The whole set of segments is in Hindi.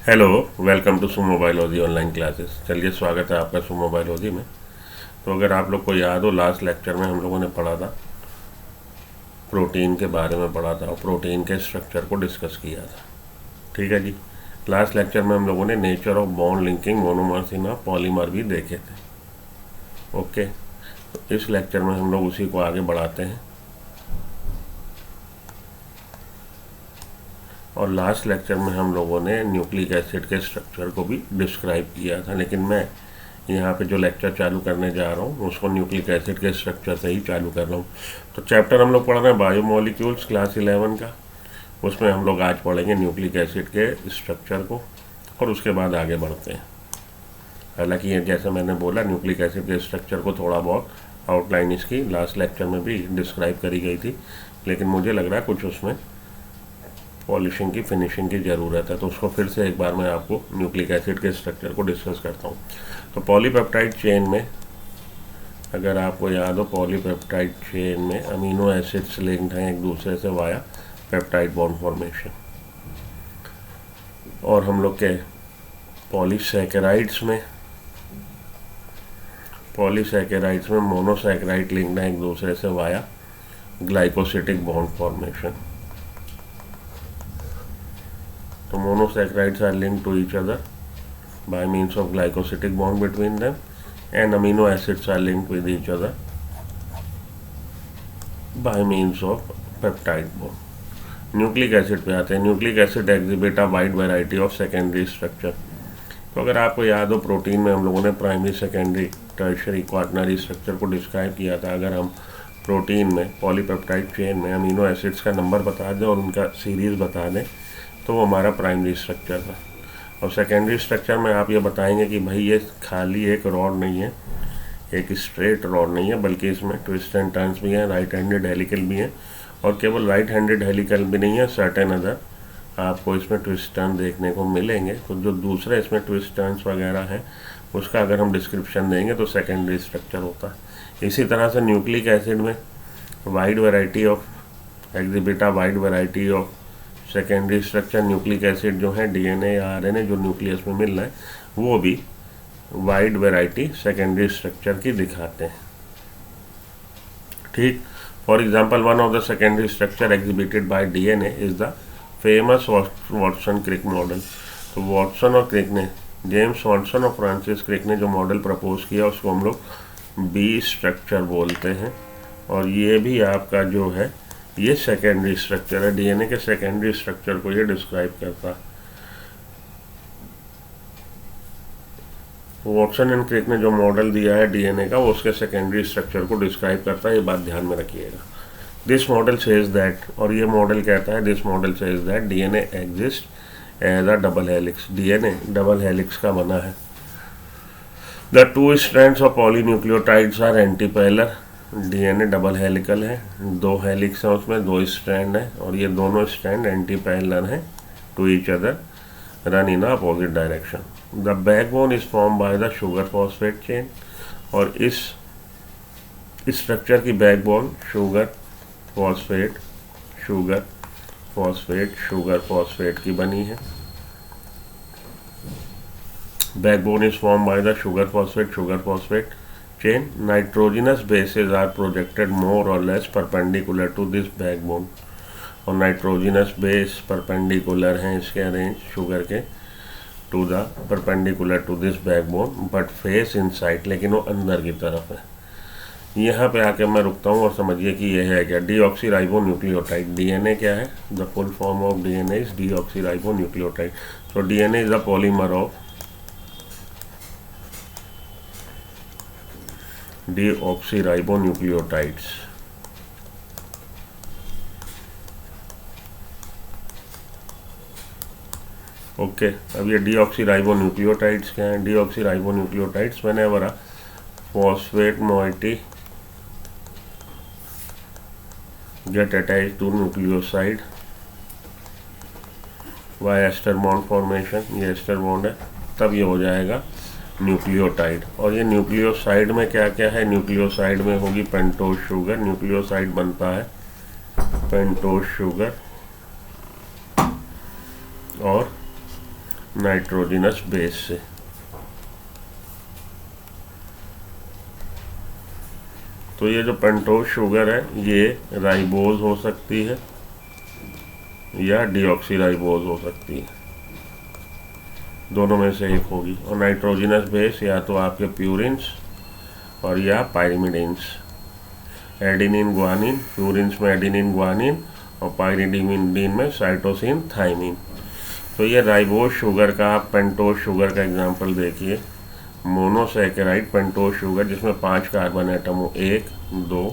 Hello, welcome to Sumo biology online classes. चलिए, स्वागत है आपका सुमो बायोलॉजी में। तो अगर आप लोग को याद हो, लास्ट लेक्चर में हम लोगों ने पढ़ा था, प्रोटीन के बारे में पढ़ा था और प्रोटीन के स्ट्रक्चर को डिस्कस किया था। ठीक है जी। लास्ट लेक्चर में हम लोगों ने nature of bond linking monomers in polymer भी देखे थे। ओके, तो इस लेक्चर में हम लोग उसी को आगे बढ़ाते हैं। और लास्ट लेक्चर में हम लोगों ने न्यूक्लिक एसिड के स्ट्रक्चर को भी डिस्क्राइब किया था, लेकिन मैं यहाँ पे जो लेक्चर चालू करने जा रहा हूँ उसको न्यूक्लिक एसिड के स्ट्रक्चर से ही चालू कर रहा हूँ। तो चैप्टर हम लोग पढ़ रहे हैं बायोमोलिक्यूल्स, क्लास 11 का। उसमें हम लोग आज पढ़ेंगे न्यूक्लिक एसिड के स्ट्रक्चर को और उसके बाद आगे बढ़ते हैं। हालांकि ये जैसे मैंने बोला, न्यूक्लिक एसिड के स्ट्रक्चर को थोड़ा बहुत आउटलाइन इसकी लास्ट लेक्चर में भी डिस्क्राइब करी गई थी, लेकिन मुझे लग रहा है कुछ उसमें पॉलिशिंग की, फिनिशिंग की ज़रूरत है। तो उसको फिर से एक बार मैं आपको न्यूक्लिक एसिड के स्ट्रक्चर को डिस्कस करता हूँ। तो पॉलीपेप्टाइड चेन में, अगर आपको याद हो, पॉलीपेप्टाइड चेन में अमीनो एसिड्स लिंक्ड हैं एक दूसरे से वाया पेप्टाइड बॉन्ड फॉर्मेशन। और हम लोग के पॉलीसैकेराइड्स में मोनोसैकेराइड लिंक्ड हैं एक दूसरे से वाया ग्लाइकोसिटिक बॉन्ड फॉर्मेशन। तो monosaccharides are linked to each other by means of glycosidic bond between them, and amino acids are linked with each other by means of peptide bond. Nucleic acid पे आते हैं। Nucleic acid exhibit a wide variety of secondary structure. तो अगर आपको याद हो, प्रोटीन में हम लोगों ने primary, secondary, tertiary, quaternary structure को डिस्क्राइब किया था। अगर हम प्रोटीन में, पॉलीपेप्टाइड चेन में अमीनो एसिड्स का नंबर बता दें और उनका सीरीज बता दें तो वो हमारा प्राइमरी स्ट्रक्चर था। और सेकेंडरी स्ट्रक्चर में आप ये बताएंगे कि भाई ये खाली एक रॉड नहीं है, एक स्ट्रेट रॉड नहीं है, बल्कि इसमें ट्विस्ट एंड टर्न्स भी हैं, राइट हैंडेड हेलिकल भी हैं। और केवल राइट हैंडेड हेलिकल भी नहीं है, सर्टेन अदर आपको इसमें ट्विस्ट टर्न देखने को मिलेंगे। तो जो दूसरे इसमें ट्विस्ट टर्न्स वगैरह हैं उसका अगर हम डिस्क्रिप्शन देंगे तो सेकेंडरी स्ट्रक्चर होता है। इसी तरह से न्यूक्लिक एसिड में wide variety of exhibit a wide variety of secondary structure. Nucleic acid जो है, डीएनए या आरएनए जो न्यूक्लियस में मिल रहा है, वो भी वाइड वैरायटी सेकेंडरी स्ट्रक्चर की दिखाते हैं। ठीक। For example, one of the secondary structure exhibited by DNA is the famous Watson Crick model. तो वाटसन और क्रिक ने, जेम्स वाटसन और फ्रांसिस क्रिक ने जो मॉडल प्रपोज किया उसको हम लोग बी स्ट्रक्चर बोलते हैं। और ये भी आपका जो है, ये सेकेंडरी स्ट्रक्चर है। डीएनए के सेकेंडरी स्ट्रक्चर को ये डिस्क्राइब करता है। वाटसन एंड क्रिक ने जो मॉडल दिया है डीएनए का, वो उसके सेकेंडरी स्ट्रक्चर को डिस्क्राइब करता है। ये बात ध्यान में रखिएगा। दिस मॉडल सेज दैट, और ये मॉडल कहता है, this model says that DNA exist as a double helix. DNA double helix का बना है। The two strands of polynucleotides are antiparallel. DNA double helical है, दो हेलिक्स हैं उसमें, दो स्ट्रैंड हैं, और ये दोनों स्ट्रैंड एंटीपैरेलल हैं to each other, run in opposite direction. The backbone is form by the sugar phosphate chain. और इस स्ट्रक्चर की बैकबोन शुगर फॉस्फेट की बनी है। Backbone is form by the sugar phosphate chain. Nitrogenous bases are projected more or less perpendicular to this backbone. और नाइट्रोजिनस बेस परपेंडिकुलर हैं इसके अरेंज शुगर के to the perpendicular to this backbone, but face inside, लेकिन वो अंदर की तरफ है। यहाँ पे आके मैं रुकता हूँ और समझिए कि यह है क्या, डीऑक्सीराइबोन्यूक्लियोटाइड। डीएनए क्या है? The full form of DNA is deoxyribonucleotide. तो DNA is the polymer of deoxyribonucleotides। Okay, अब ये डीऑक्सीराइबोन्यूक्लियोटाइड्स क्या हैं? Deoxyribonucleotides whenever a phosphate moiety get attached to nucleoside by ester bond formation, ये एस्टर बॉन्ड है, तब ये हो जाएगा न्यूक्लियोटाइड। और ये न्यूक्लियोसाइड में क्या क्या है? न्यूक्लियोसाइड में होगी पेंटोज शुगर। न्यूक्लियोसाइड बनता है पेंटोज शुगर और नाइट्रोजिनस बेस से। तो ये जो पेंटोज शुगर है ये राइबोज हो सकती है या डीऑक्सीराइबोज हो सकती है, दोनों में से एक होगी। और नाइट्रोजिनस बेस या तो आपके प्यूरिन्स और या पाइरिमिडिन्स, एडिनिन ग्वानिन, प्यूरिन्स में एडिनिन ग्वानिन और पाइरिमिडीन में साइटोसिन थाइमिन। तो ये राइबोज शुगर का, आप पेंटोज शुगर का एग्जांपल देखिए, मोनोसैकेराइड पेंटोज शुगर जिसमें 5 कार्बन एटम हो, 1 2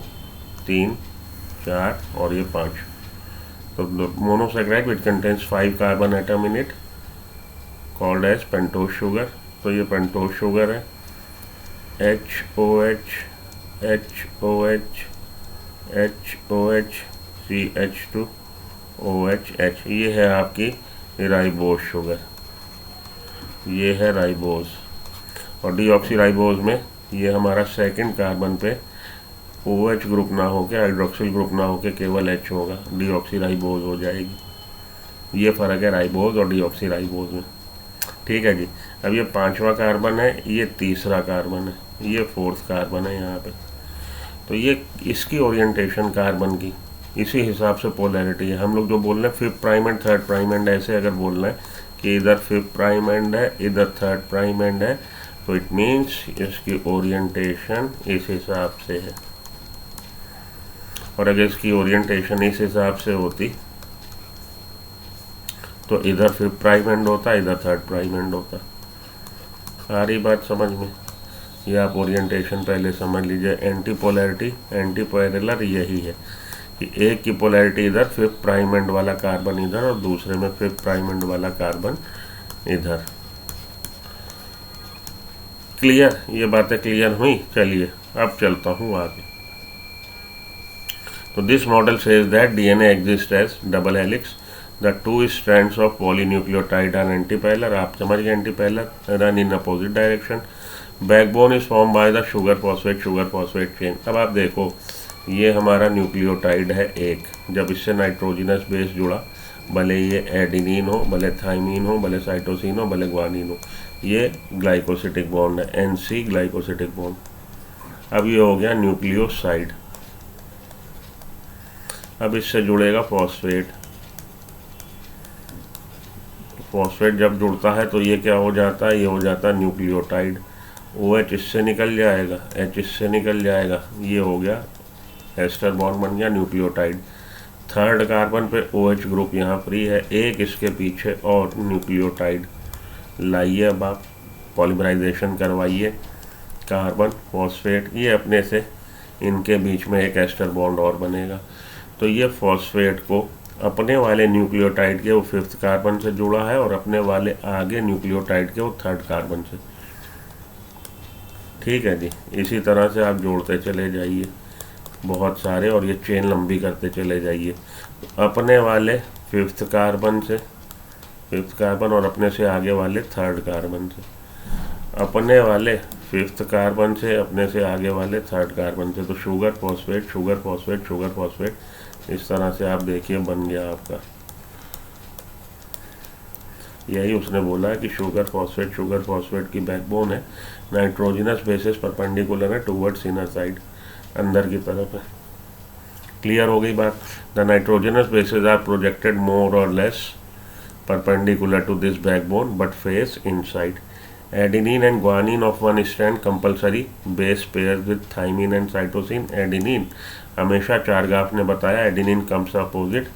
3 4 और ये 5। तो monosaccharide which contains 5 carbon atom in it called as pentose sugar. तो ये पेंटोज शुगर है। HOH HOH HOH CH2 OHH, ये है आपकी राइबोज शुगर, ये है राइबोज। और डीऑक्सीराइबोज में ये हमारा सेकंड कार्बन पे OH ग्रुप ना होके, हाइड्रोक्सिल ग्रुप ना होके केवल H होगा, डीऑक्सीराइबोज हो जाएगी। ये फ़र्क है राइबोज और डीऑक्सीराइबोज में। ठीक है जी। अब ये 5वां कार्बन है, ये 3रा कार्बन है, ये 4th कार्बन है यहाँ पे। तो ये इसकी ओरिएंटेशन कार्बन की इसी हिसाब से पोलैरिटी है। हम लोग जो बोल रहे हैं 5th prime and 3rd prime and, ऐसे अगर बोल रहे हैं कि इधर 5th प्राइम एंड है, इधर 3rd प्राइम एंड है, तो इट मीन्स इसकी ओरिएंटेशन इस हिसाब से है। और अगर इसकी ओरिएंटेशन इस हिसाब से होती तो इधर 5th प्राइम एंड होता, इधर 3rd प्राइम एंड होता। आ रही बात समझ में? ये आप ओरिएंटेशन पहले समझ लीजिए। एंटी पोलैरिटी, एंटी पैरेलल यही है कि एक की पोलैरिटी इधर, 5th प्राइम एंड वाला कार्बन इधर और दूसरे में 5th प्राइम एंड वाला कार्बन इधर। क्लियर? ये बातें क्लियर हुई? चलिए अब चलता हूँ आगे। तो this model says that DNA exist as double helix, the 2 strands of polynucleotide are antiparallel. आप समझ गए antiparallel, run in opposite direction. Backbone is form by the sugar phosphate chain. अब आप देखो ये हमारा न्यूक्लियोटाइड है एक, जब इससे नाइट्रोजिनस बेस जुड़ा, भले ये एडिनिन हो, भले थाइमिन हो, भले साइटोसिन हो, भले ग्वानिन हो, ये ग्लाइकोसिटिक बॉन्ड है, NC ग्लाइकोसिटिक बॉन्ड। अब ये हो गया न्यूक्लियोसाइड। अब इससे जुड़ेगा फॉस्फेट। फॉस्फेट जब जुड़ता है तो ये क्या हो जाता है, ये हो जाता है न्यूक्लियोटाइड। OH इससे निकल जाएगा, H इससे निकल जाएगा, ये हो गया एस्टर बॉन्ड, बन गया न्यूक्लियोटाइड। 3rd कार्बन पे OH ग्रुप यहाँ फ्री है, एक इसके पीछे और न्यूक्लियोटाइड लाइए। अब आप पॉलीमराइजेशन करवाइए, कार्बन फॉस्फेट, ये अपने से इनके बीच में एक एस्टर बॉन्ड और बनेगा। तो ये फॉस्फेट को अपने वाले न्यूक्लियोटाइड के वो 5th कार्बन से जुड़ा है और अपने वाले आगे न्यूक्लियोटाइड के वो 3rd कार्बन से। ठीक है जी। इसी तरह से आप जोड़ते चले जाइए बहुत सारे, और ये चेन लंबी करते चले जाइए। अपने वाले 5th कार्बन से 5th कार्बन और अपने से आगे वाले 3rd कार्बन से, अपने वाले 5th कार्बन से अपने से आगे वाले 3rd कार्बन से। तो sugar phosphate, sugar phosphate, sugar phosphate, इस तरह से आप देखिए बन गया आपका। यही उसने बोला है कि शुगर फॉस्फेट की बैकबोन है, नाइट्रोजिनस बेसिस परपेंडिकुलर है टुवर्ड्स इनर साइड, अंदर की तरफ है। क्लियर हो गई बात? The nitrogenous bases are projected more or less perpendicular to this backbone but face inside. Adenine and guanine of one strand compulsory base pair with thymine and cytosine. Adenine हमेशा चारगाफ ने बताया, adenine comes opposite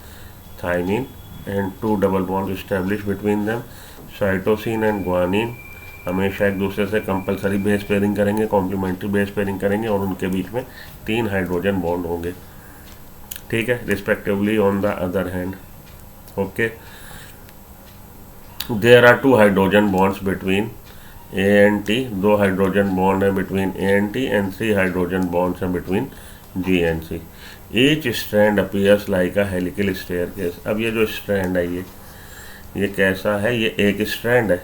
thymine and 2 double bonds established between them. Cytosine and guanine हमेशा एक दूसरे से कंपलसरी बेस पेयरिंग करेंगे, कॉम्प्लीमेंट्री बेस पेयरिंग करेंगे और उनके बीच में 3 हाइड्रोजन बॉन्ड होंगे। ठीक है, respectively on the other hand. Okay, there are 2 hydrogen bonds between A and T, 2 hydrogen bond है between A and T and 3 hydrogen bonds हैं between G and C. Each strand appears like a helical staircase. अब ये जो स्ट्रैंड है ये कैसा है? ये एक स्ट्रैंड है।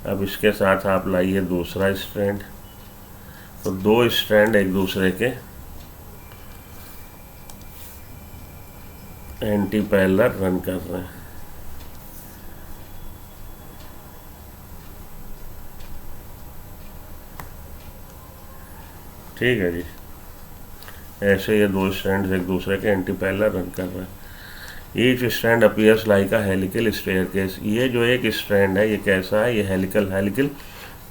अब इसके साथ आप लाइए दूसरा स्ट्रैंड, तो 2 स्ट्रैंड एक दूसरे के एंटी पैरेलल रन कर रहे हैं। ठीक है जी। ऐसे ये दो स्ट्रैंड्स एक दूसरे के एंटी पैरेलल रन कर रहे हैं। ईच स्ट्रैंड अपीयर्स लाइक अ हेलिकल स्टेयरकेस। ये जो एक स्ट्रैंड है ये कैसा है, ये हेलिकल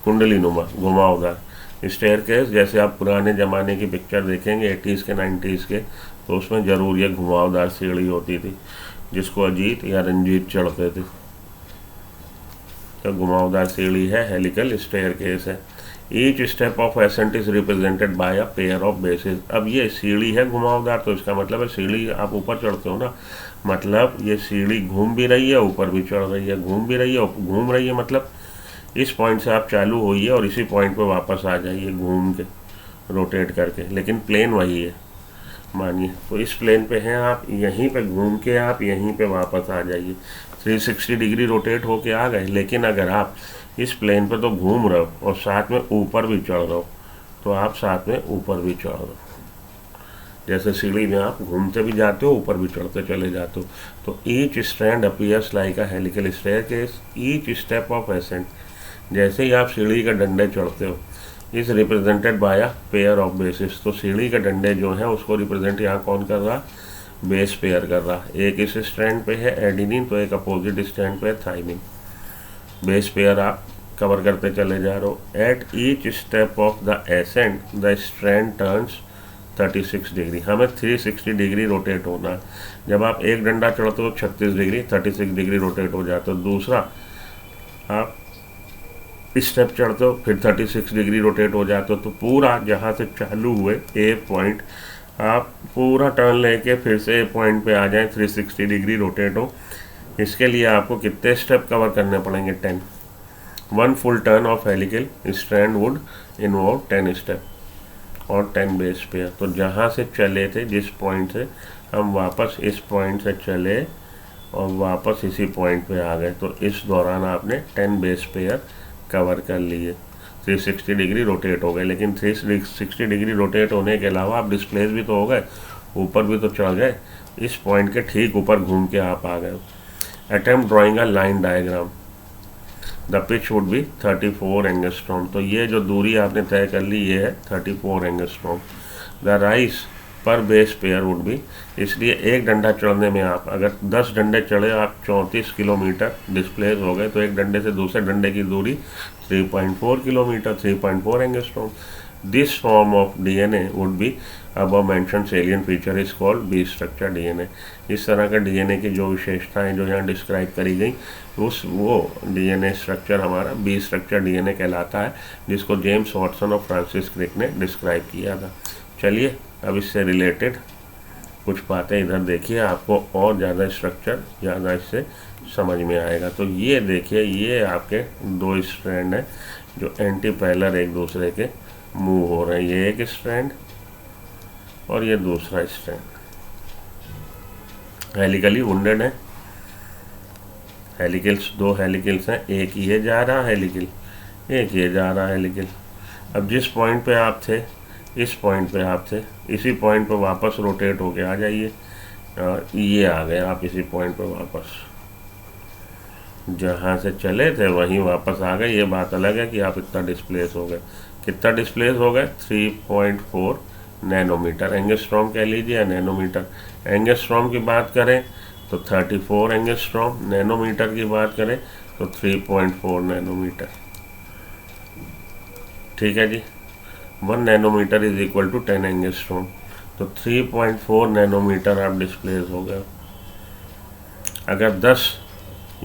कुंडली नुमा घुमावदार स्टेयरकेस। जैसे आप पुराने ज़माने की पिक्चर देखेंगे 80s के 90s के, तो उसमें ज़रूर ये घुमावदार सीढ़ी होती थी जिसको अजीत या रंजीत चढ़ते थे। तो घुमावदार सीढ़ी है, हेलिकल स्टेयरकेस है। Each step of accent is represented by a pair of basis. अब ये सीढ़ी है घुमावदार, तो इसका मतलब है सीढ़ी आप ऊपर चढ़ते हो ना, मतलब ये सीढ़ी घूम भी रही है, ऊपर भी चढ़ रही है, घूम भी रही है, घूम रही है, मतलब इस पॉइंट से आप चालू होइए और इसी पॉइंट पे वापस आ जाइए घूम के, रोटेट करके, लेकिन प्लेन वही है मानिए। तो इस प्लेन पे हैं आप, यहीं पे घूम के आप यहीं पे वापस आ जाइए, 360 डिग्री रोटेट होके आ गए। लेकिन अगर आप इस प्लेन पे तो घूम रहे हो और साथ में ऊपर भी चढ़ रहे हो, तो आप साथ में ऊपर भी चढ़ रहे हो। जैसे सीढ़ी में आप घूमते भी जाते हो, ऊपर भी चढ़ते चले जाते हो। तो each strand appears like a helical staircase, each step of accent, जैसे ही आप सीढ़ी के डंडे चढ़ते हो, is represented by a pair of basis. तो सीढ़ी के डंडे जो हैं उसको रिप्रेजेंट यहाँ कौन कर रहा, बेस पेयर कर रहा। एक इस स्ट्रैंड पे है एडिनिन, तो एक अपोजिट स्ट्रैंड पे है थाइमिन। बेस पेयर आप कवर करते चले जा रहे हो। At each step of the ascent the strand turns 36 degree. हमें 360 डिग्री रोटेट होना है। जब आप एक डंडा चढ़ते हो 36 डिग्री, 36 डिग्री रोटेट हो जाते हो। दूसरा आप स्टेप चढ़ते हो, फिर 36 डिग्री रोटेट हो जाते हो। तो पूरा जहाँ से चालू हुए ए पॉइंट, आप पूरा टर्न लेके फिर से ए पॉइंट पे आ जाएं, 360 डिग्री रोटेट हो। इसके लिए आपको कितने स्टेप कवर करने पड़ेंगे, 10। 1 full turn off helical strand would involve 10 step और 10 बेस पेयर। तो जहाँ से चले थे, जिस पॉइंट से हम वापस इस पॉइंट से चले और वापस इसी पॉइंट पे आ गए, तो इस दौरान आपने 10 बेस पेयर कवर कर लिए, 360 डिग्री रोटेट हो गए। लेकिन 360 डिग्री रोटेट होने के अलावा आप डिस्प्लेस भी तो हो गए, ऊपर भी तो चढ़ गए, इस पॉइंट के ठीक ऊपर घूम के आप आ गए। Attempt drawing a line diagram, the pitch would be 34 angstrom. तो ये जो दूरी आपने तय कर ली ये है 34 एंगस्ट्रॉम। द राइस पर बेस पेयर वुड बी, इसलिए एक डंडा चढ़ने में आप अगर 10 डंडे चढ़े, आप 34 किलोमीटर डिस्प्लेस हो गए, तो एक डंडे से दूसरे डंडे की दूरी 3.4 kilometre, 3.4 angstrom. This form of DNA would be above mentioned salient feature is called B structure DNA। इस तरह का डीएनए की जो विशेषताएं जो यहाँ डिस्क्राइब करी गई, वो डीएनए स्ट्रक्चर हमारा बी स्ट्रक्चर डीएनए कहलाता है, जिसको जेम्स वॉटसन और फ्रांसिस क्रिक ने डिस्क्राइब किया था। चलिए अब इससे रिलेटेड कुछ बातें इधर देखिए, आपको और ज़्यादा स्ट्रक्चर ज़्यादा इससे समझ में आएगा। तो ये देखिए, ये आपके दो स्ट्रैंड हैं जो एंटी पैरेलल एक दूसरे के मूव हो रहे हैं। ये एक स्ट्रैंड और ये दूसरा स्ट्रैंड हेलिकली वुंडेड है। हेलिकल्स, दो हेलिकल्स हैं, एक ये जा रहा हेलिकल, एक ये जा रहा हेलिकल। अब जिस पॉइंट पे आप थे, इस पॉइंट पे आप थे, इसी पॉइंट पे वापस रोटेट होके आ जाइए। ये आ गए आप इसी पॉइंट पे वापस, जहाँ से चले थे वहीं वापस आ गए। ये बात अलग है कि आप इतना डिस्प्लेस हो गए। कितना डिस्प्लेस हो गए, 3.4 नैनोमीटर। एंगस्ट्रॉम कह लीजिए या नैनोमीटर। एंगस्ट्रॉम की बात करें तो 34 एंगस्ट्रॉम, नैनोमीटर की बात करें तो 3.4 नैनोमीटर। ठीक है जी। 1 nanometre is equal to 10 angstrom. तो 3.4 नैनोमीटर आप डिस्प्लेस हो गए। अगर 10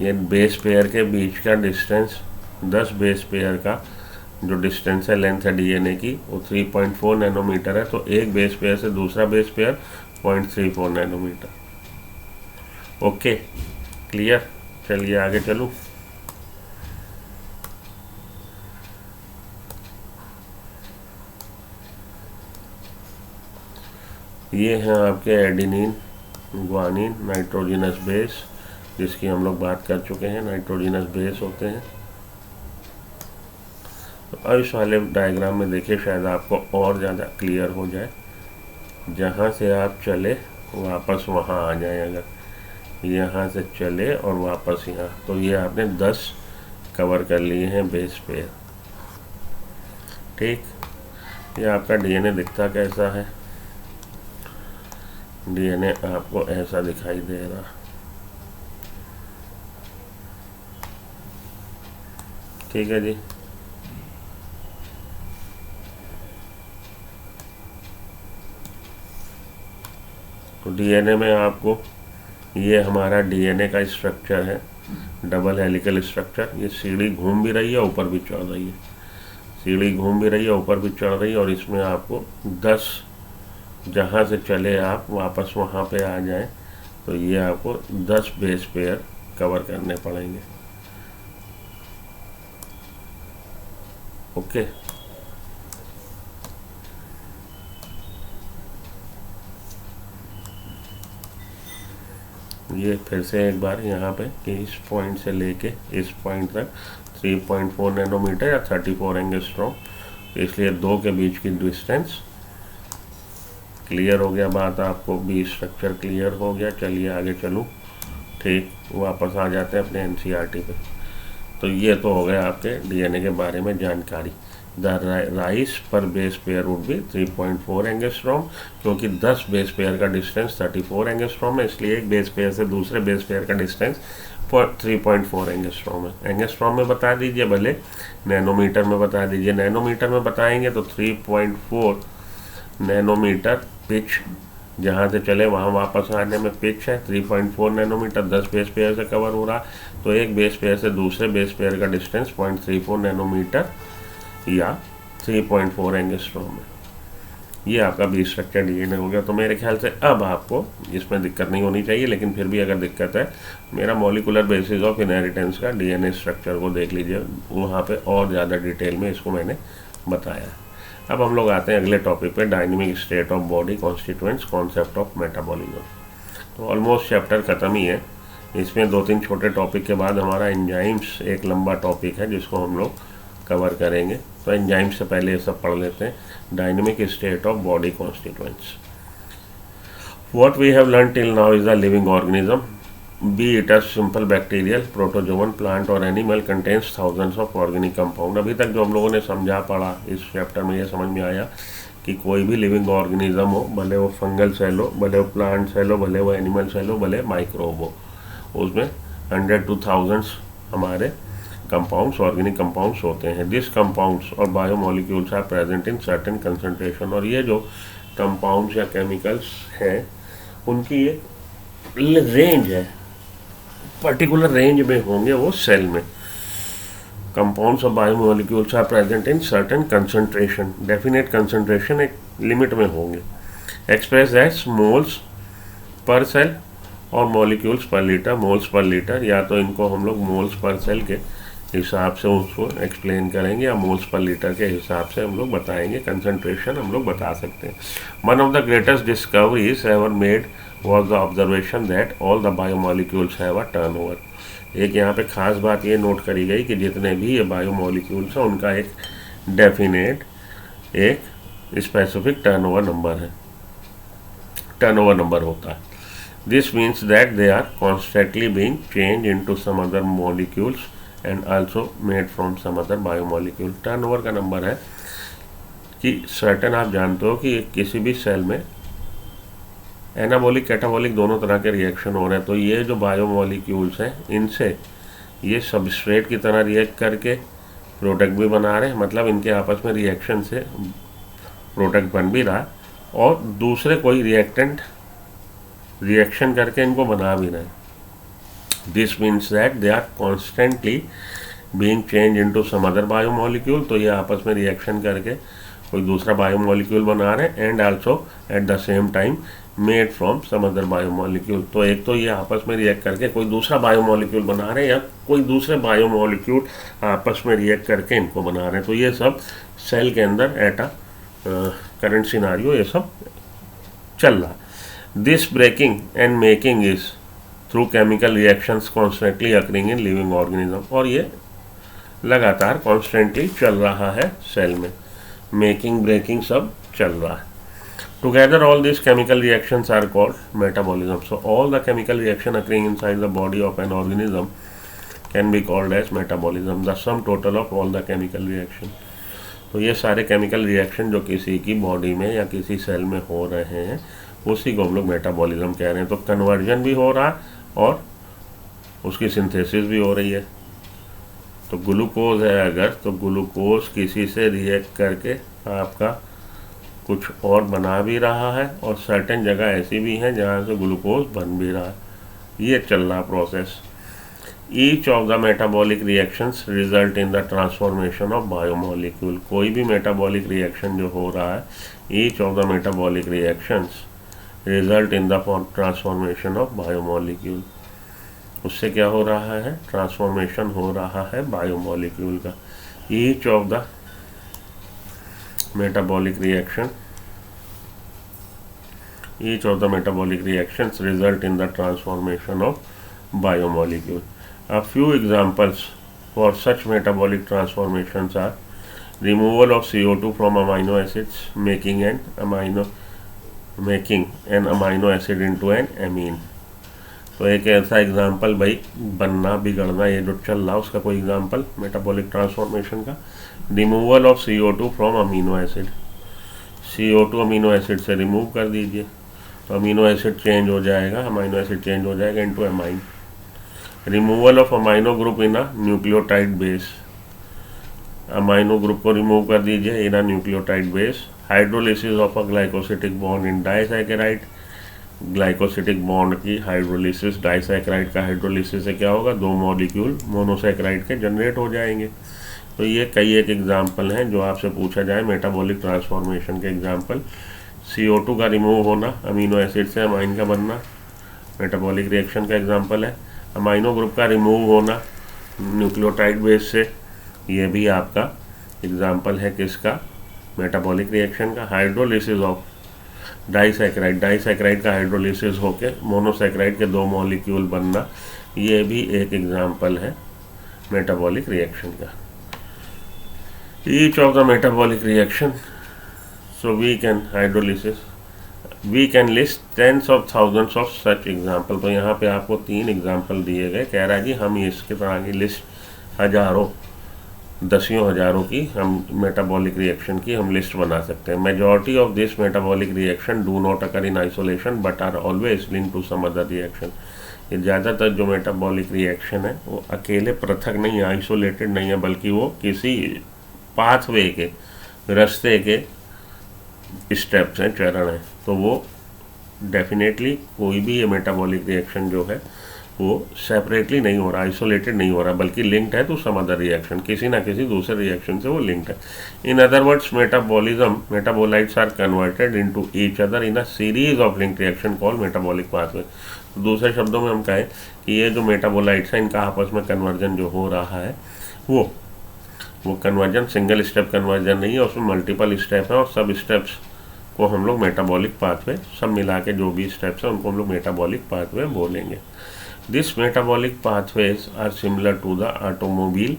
ये बेस पेयर के बीच का डिस्टेंस, 10 बेस पेयर का जो डिस्टेंस है, लेंथ है डीएनए की, वो 3.4 नैनोमीटर है। तो एक बेस पेयर से दूसरा base pair 0.34 nanometre. Okay, clear. चलिए आगे चलूँ। ये हैं आपके एडिनिन, ग्वानिन, नाइट्रोजिनस बेस, जिसकी हम लोग बात कर चुके हैं, नाइट्रोजिनस बेस होते हैं। तो अब इस वाले डायग्राम में देखिए, शायद आपको और ज़्यादा क्लियर हो जाए। जहाँ से आप चले वापस वहाँ आ जाए। अगर यहाँ से चले और वापस यहाँ, तो ये आपने 10 कवर कर लिए हैं बेस पेयर। ठीक, ये आपका डीएनए दिखता कैसा है, डीएनए आपको ऐसा दिखाई दे रहा। ठीक है जी। तो डीएनए में आपको ये हमारा डीएनए का स्ट्रक्चर है, डबल हेलिकल स्ट्रक्चर। ये सीढ़ी घूम भी रही है, ऊपर भी चढ़ रही है, सीढ़ी घूम भी रही है, ऊपर भी चढ़ रही है। और इसमें आपको 10 जहाँ से चले आप वापस वहाँ पे आ जाएं, तो ये आपको 10 बेस पेयर कवर करने पड़ेंगे। ओके। ये फिर से एक बार यहाँ पे कि इस पॉइंट से लेके इस पॉइंट तक 3.4 नैनोमीटर या 34 एंगस्ट्रॉम, इसलिए दो के बीच की डिस्टेंस। क्लियर हो गया बात आपको, बी स्ट्रक्चर क्लियर हो गया। चलिए आगे चलूँ। ठीक, वापस आ जाते हैं अपने एनसीईआरटी पे। तो ये तो हो गया आपके डीएनए के बारे में जानकारी। द राइस पर base pair would be 3.4 angstrom, क्योंकि 10 बेस पेयर का डिस्टेंस 34 एंगस्ट्रॉम है, इसलिए एक बेस पेयर से दूसरे बेस पेयर का डिस्टेंस 3.4 एंगस्ट्रॉम है। एंगस्ट्रॉम में बता दीजिए, भले नैनोमीटर में बता दीजिए। नैनोमीटर में बताएंगे तो 3.4 नैनोमीटर पिच, जहाँ से चले वहाँ वापस आने में पिच है। 3.4 नैनोमीटर 10 बेस पेयर से कवर हो रहा, तो एक बेस पेयर से दूसरे बेस पेयर का डिस्टेंस 0.34 नैनोमीटर या 3.4 एंगस्ट्रॉम है। ये आपका बी स्ट्रक्चर डीएनए हो गया। तो मेरे ख्याल से अब आपको इसमें दिक्कत नहीं होनी चाहिए, लेकिन फिर भी अगर दिक्कत है, मेरा मॉलिकुलर बेसिस ऑफ इनहेरिटेंस का डीएनए स्ट्रक्चर को देख लीजिए, वहाँ पे और ज़्यादा डिटेल में इसको मैंने बताया। अब हम लोग आते हैं अगले टॉपिक पे, dynamic state of body constituents, concept of metabolism. तो ऑलमोस्ट चैप्टर ख़त्म ही है। इसमें 2-3 छोटे टॉपिक के बाद हमारा एंजाइम्स एक लंबा टॉपिक है जिसको हम लोग कवर करेंगे। तो एंजाइम से पहले ये सब पढ़ लेते हैं। Dynamic state of body constituents. What we have learn till now is the living organism, be it a simple bacterial, protozoan, plant or animal, contains thousands of organic compound. अभी तक जो हम लोगों ने समझा पढ़ा इस चैप्टर में, ये समझ में आया कि कोई भी लिविंग ऑर्गेनिज्म हो, भले वो फंगल सेल हो, भले वो प्लांट सेल हो, भले वो एनिमल सेल हो, भले माइक्रोब हो, उसमें 100 to 1000 हमारे कंपाउंड्स, ऑर्गेनिक कंपाउंड्स होते हैं। दिस कंपाउंड्स और biomolecules are present in certain concentration. और ये जो कंपाउंड्स या केमिकल्स हैं उनकी एक रेंज है, पर्टिकुलर रेंज में होंगे वो सेल में। कंपाउंड्स और biomolecules are present in certain concentration, definite concentration, एक लिमिट में होंगे। Express as moles per cell और molecules per litre, moles per litre, या तो इनको हम लोग मोल्स पर सेल के हिसाब से उसको एक्सप्लेन करेंगे या मोल्स पर लीटर के हिसाब से हम लोग बताएंगे। कंसंट्रेशन हम लोग बता सकते हैं। One of the greatest discoveries ever made was the observation that all the biomolecules have a turnover. एक यहाँ पे खास बात ये नोट करी गई कि जितने भी ये बायोमोलिक्यूल्स हैं उनका एक डेफिनेट, एक स्पेसिफिक टर्नओवर नंबर है, टर्नओवर नंबर होता है। This means that they are constantly being changed into some other molecules and also made from some other biomolecule। Turnover का नंबर है कि सर्टेन, आप जानते हो कि किसी भी सेल में एनाबॉलिक कैटाबॉलिक दोनों तरह के रिएक्शन हो रहे हैं। तो ये जो बायोमोलिक्यूल्स हैं इनसे ये सबस्ट्रेट की तरह रिएक्ट करके प्रोडक्ट भी बना रहे हैं, मतलब इनके आपस में रिएक्शन से प्रोडक्ट बन भी रहा है और दूसरे कोई रिएक्टेंट रिएक्शन करके इनको बना भी रहे हैं। This means that they are constantly being change into some other biomolecule. तो ये आपस में रिएक्शन करके कोई दूसरा बायोमोलिक्यूल बना रहे हैं and also at the same time made from some other biomolecule. तो एक तो ये आपस में रिएक्ट करके कोई दूसरा बायोमोलिक्यूल बना रहे हैं या कोई दूसरे बायोमोलिक्यूल आपस में रिएक्ट करके इनको बना रहे हैं। तो ये सब सेल के अंदर एट अ करंट सिनारियो ये सब चल रहा है। This breaking and making is through chemical reactions constantly occurring in living organism। और ये लगातार constantly चल रहा है सेल में, मेकिंग ब्रेकिंग सब चल रहा है। Together all these chemical reactions are called metabolism। So all the chemical reaction occurring inside the body of an organism can be called as metabolism, the sum total of all the chemical reaction। तो ये सारे केमिकल रिएक्शन जो किसी की बॉडी में या किसी सेल में हो रहे हैं उसी को हम लोग मेटाबॉलिज्म कह रहे हैं। तो कन्वर्जन भी हो रहा और उसकी सिंथेसिस भी हो रही है। तो ग्लूकोज है अगर, तो ग्लूकोज किसी से रिएक्ट करके आपका कुछ और बना भी रहा है और सर्टेन जगह ऐसी भी हैं जहाँ से ग्लूकोज बन भी रहा है। ये चल रहा process. Each of the metabolic reactions result in the transformation of biomolecule. कोई भी मेटाबॉलिक रिएक्शन जो हो रहा है, each of the metabolic reactions result in the transformation of biomolecule. उससे क्या हो रहा है? ट्रांसफॉर्मेशन हो रहा है बायोमोलिक्यूल का। Each of the metabolic reaction, each of the metabolic reactions result in the transformation of biomolecule. A few examples for such metabolic transformations are removal of CO2 from amino acids, making an amino acid into an amine. तो एक ऐसा एग्जाम्पल भाई बनना बिगड़ना ये जो चल रहा उसका कोई एग्जाम्पल मेटाबॉलिक ट्रांसफॉर्मेशन का। Removal of CO2 from amino acid, CO2 amino acid से रिमूव कर दीजिए तो अमीनो एसिड चेंज हो जाएगा, अमीनो एसिड चेंज हो जाएगा into amine. Removal of amino group in a nucleotide base, amino group को रिमूव कर दीजिए in a nucleotide base. Hydrolysis of a glycosidic bond in disaccharide, glycosidic bond की हाइड्रोलिसिस, डाइसैकेराइड का हाइड्रोलिसिस से क्या होगा? दो मॉलिक्यूल मोनोसैकेराइड के जनरेट हो जाएंगे। तो ये कई एक एग्जाम्पल हैं जो आपसे पूछा जाए मेटाबॉलिक ट्रांसफॉर्मेशन के एग्जाम्पल। CO2 का रिमूव होना, अमीनो एसिड से अमाइन का बनना मेटाबॉलिक रिएक्शन का एग्जाम्पल है। अमाइनो ग्रुप का रिमूव होना न्यूक्लियोटाइड बेस से, ये भी आपका एग्जाम्पल है किसका? मेटाबॉलिक रिएक्शन का। हाइड्रोलिसिस ऑफ डाइसैकेराइड, डाइसैकेराइड का हाइड्रोलिसिस होके मोनोसैकेराइड के दो मॉलिक्यूल बनना, ये भी एक एग्जाम्पल है मेटाबॉलिक रिएक्शन का। Each of the metabolic reaction, so we can list tens of thousands of such example। तो यहाँ पे आपको 3 एग्जाम्पल दिए गए। कह रहा है जी हम इसके तरह की लिस्ट हजारों दसियों हजारों की हम मेटाबॉलिक रिएक्शन की हम लिस्ट बना सकते हैं। Majority of this metabolic reaction do not occur in isolation but are always link to some other reaction. ये ज़्यादातर जो मेटाबॉलिक रिएक्शन है वो अकेले पृथक नहीं है, आइसोलेटेड नहीं है, बल्कि वो किसी पाथवे के, रास्ते के स्टेप्स हैं, चरण हैं। तो वो डेफिनेटली कोई भी ये मेटाबॉलिक रिएक्शन जो है वो सेपरेटली नहीं हो रहा, आइसोलेटेड नहीं हो रहा, बल्कि लिंक्ड है टू सम अदर रिएक्शन, किसी ना किसी दूसरे रिएक्शन से वो लिंक्ड है। In other words metabolites are converted into each other in a series of linked reaction called metabolic pathway. दूसरे शब्दों में हम कहें कि ये जो मेटाबोलाइट्स हैं इनका आपस में कन्वर्जन जो हो रहा है वो कन्वर्जन सिंगल स्टेप कन्वर्जन नहीं है, उसमें मल्टीपल स्टेप है और सब स्टेप्स को हम लोग मेटाबॉलिक पाथवे, सब मिला के जो भी स्टेप्स हैं उनको हम लोग मेटाबॉलिक पाथवे बोलेंगे। This metabolic pathways are similar to the automobile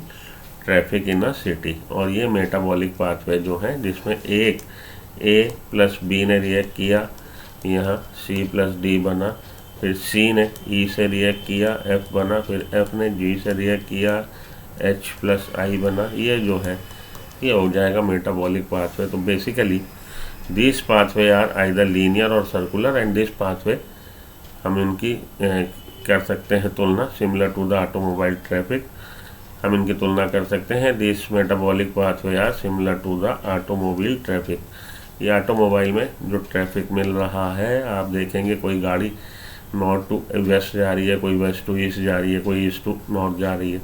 traffic in a city. और ये मेटाबॉलिक पाथवे जो हैं जिसमें एक A प्लस B ने रिएक्ट किया, यहाँ C प्लस D बना, फिर C ने E से रिएक्ट किया, F बना, फिर F ने G से रिएक्ट किया, H प्लस I बना, ये जो है ये हो जाएगा मेटाबॉलिक पाथवे। तो basically this pathway are either linear or circular and this pathway हम इनकी कर सकते हैं तुलना similar to the automobile traffic, हम इनकी तुलना कर सकते हैं। This metabolic pathway are similar to the automobile traffic. ये ऑटोमोबाइल में जो ट्रैफिक मिल रहा है, आप देखेंगे कोई गाड़ी नॉर्थ टू वेस्ट जा रही है, कोई वेस्ट टू ईस्ट जा रही है, कोई ईस्ट टू नॉर्थ जा रही है,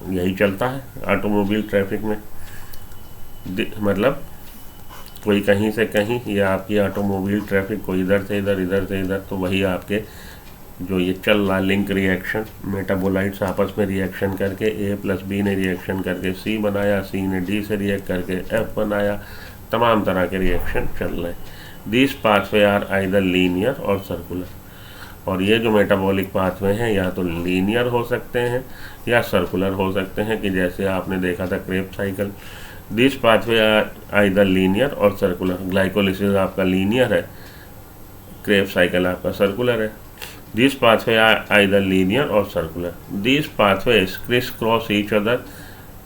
यही चलता है ऑटोमोबाइल ट्रैफिक में। मतलब कोई कहीं से कहीं, या आपकी ऑटोमोबाइल ट्रैफिक कोई इधर से इधर, इधर से इधर, तो वही आपके जो ये चल रहा लिंक रिएक्शन, मेटाबोलाइट्स आपस में रिएक्शन करके A प्लस B ने रिएक्शन करके C बनाया, C ने D से रिएक्ट करके F बनाया, तमाम तरह के रिएक्शन चल रहे हैं। This pathway are either linear or circular. और ये जो मेटाबॉलिक पाथवे हैं या तो लीनियर हो सकते हैं या सर्कुलर हो सकते हैं, कि जैसे आपने देखा था Krebs cycle. This pathway are either linear or circular. Glycolysis आपका लीनियर है, क्रेब्स साइकिल आपका सर्कुलर है। This pathway are either linear or circular. This pathways criss cross each other